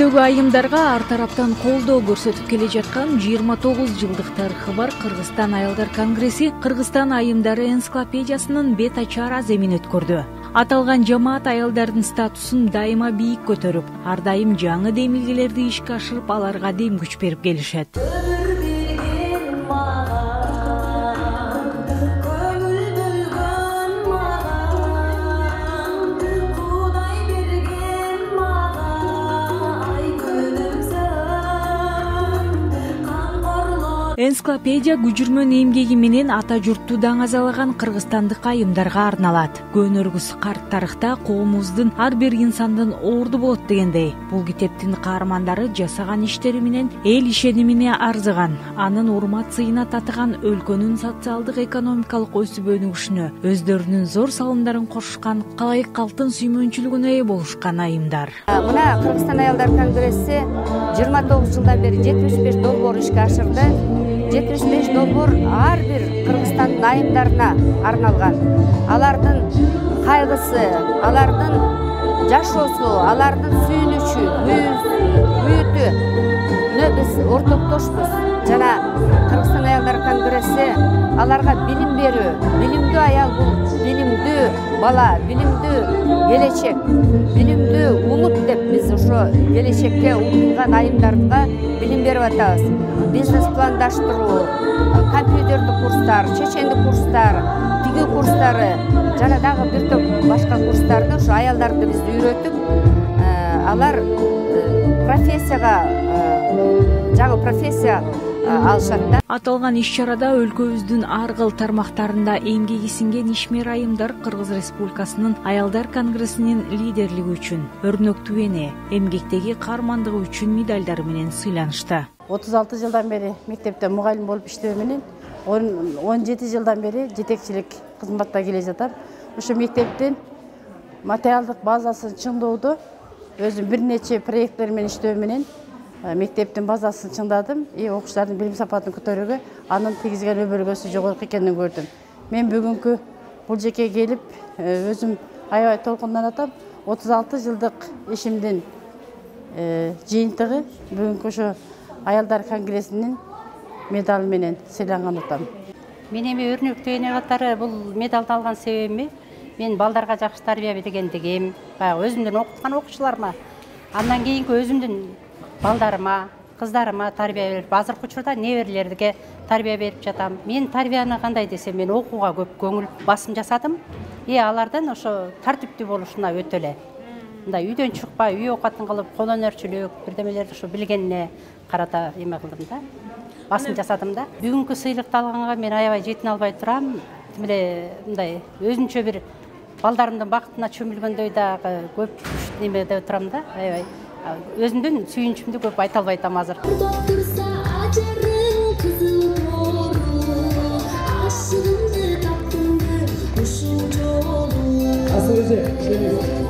Өңүрдөгү айымдарга ар тараптан колдоо көрсөтүп келе жаткан 29 жылдык тарыхы бар Кыргызстан аялдар конгресси Кыргызстан айымдары энциклопедиясынын бет ачар аземин өткөрдү. Аталган жамаат аялдардын статусун дайыма бийик көтөрүп, ар дайым жаңы демилгелерди ишке ашырып, аларга дем күч берип келишет. Энциклопедия күжүрмөн эмгеги менен ата журтту даңазалаган кыргызстандык айымдарга арналат. Көнөргүс карт тарыхта коомубуздун ар бир инсандын орду болот дегендей. Бул китептин каармандары жасаган иштери менен эл ишенимине арзыган, анын урмат сыйына татыган өлкөнүн социалдык экономикалык өсүп өнүгүшүнө өздөрүнүн зор салымдарын кошушкан, калайык калктын сүймөнчүлүгүнө ээ болушкан айымдар. Мына Кыргызстан аялдар конгресси 29 жылдан бери 75 долбоор ишке ашырды. 75 долбоор ар бир Кыргызстандын айымдарына арналган. Алардын кайгысы, алардын жашоосу, алардын сүйүнүчү, үмүтү биз ортоктошпуз. Жана Кыргызстан аялдар конгресси аларга билим берүү, билимдүү аял бул билимдүү бала, билимдүү келечек, билимдүү улут деп биз ошо келечекке умтулган айымдарга билим берип атабыз. Бизнес пландаштыруу, компьютердик курстар, чечендик курстар, тигүү курстары жана дагы бир топ башка курстарды ошо аялдарды биз үйрөтүп, алар профессияга жаңы профессия алышат да. Аталган иш-чарада өлкөбүздүн ар кыл тармактарында эмгеги сиңген ишмер айымдар Кыргыз Республикасынын аялдар конгрессинин лидерлиги үчүн өрнөктүү эне, эмгектеги каармандыгы үчүн медалдары менен сыйланышты. 36 жылдан бери мектепте мугалим болуп иштөө менен 17 жылдан бери жетекчилик кызматта келе жатам. Ошо мектептин материалдык базасын чыңдоодо өзүм бир нече проекттер менен иштөө менен мектептин базасын чыңдадым. Окуучулардын билим сапатын көтөрүүгө анын тийгизген өбөлгөсү жогорку экенин көрдүм. Мен бүгүнкү бул жеке келип өзүм аябай толкунданатам. 36 жылдык ишимдин жыйынтыгы бүгүнкү ошо аялдар конгрессинин медалы менен сыйланган атам. Мен эми өрнөктүү эне катары бул медалды алган себебим мен балдарга жакшы тарбия бергендигим, баягы өзүмдүн окуткан окуучуларыма, андан кийинки өзүмдүн балдарыма, кыздарыма тарбия берип, азыркы учурда неберелерге тарбия берип жатам. Мен тарбияны кандай десем, мен окууга көп көңүл басым жасадым. Алардан ошо тартиптүү болушуна өтө эле. Мындай үйдөн чыкпай, үй окатын кылып, кол өнөрчүлүк, бирдемелерди ошо билгенине карата эме кылдым да. Басым жасадым да. Бүгүнкү сыйлыкты алганга мен аябай жетине албай турам. Тим эле мындай өзүнчө бир балдарымдын бакытына чөмүлгөндөй дагы көп немеде турам да. Аябай өзүмдүн сүйүнчүмдү көп айта албай атам азыр. Asıl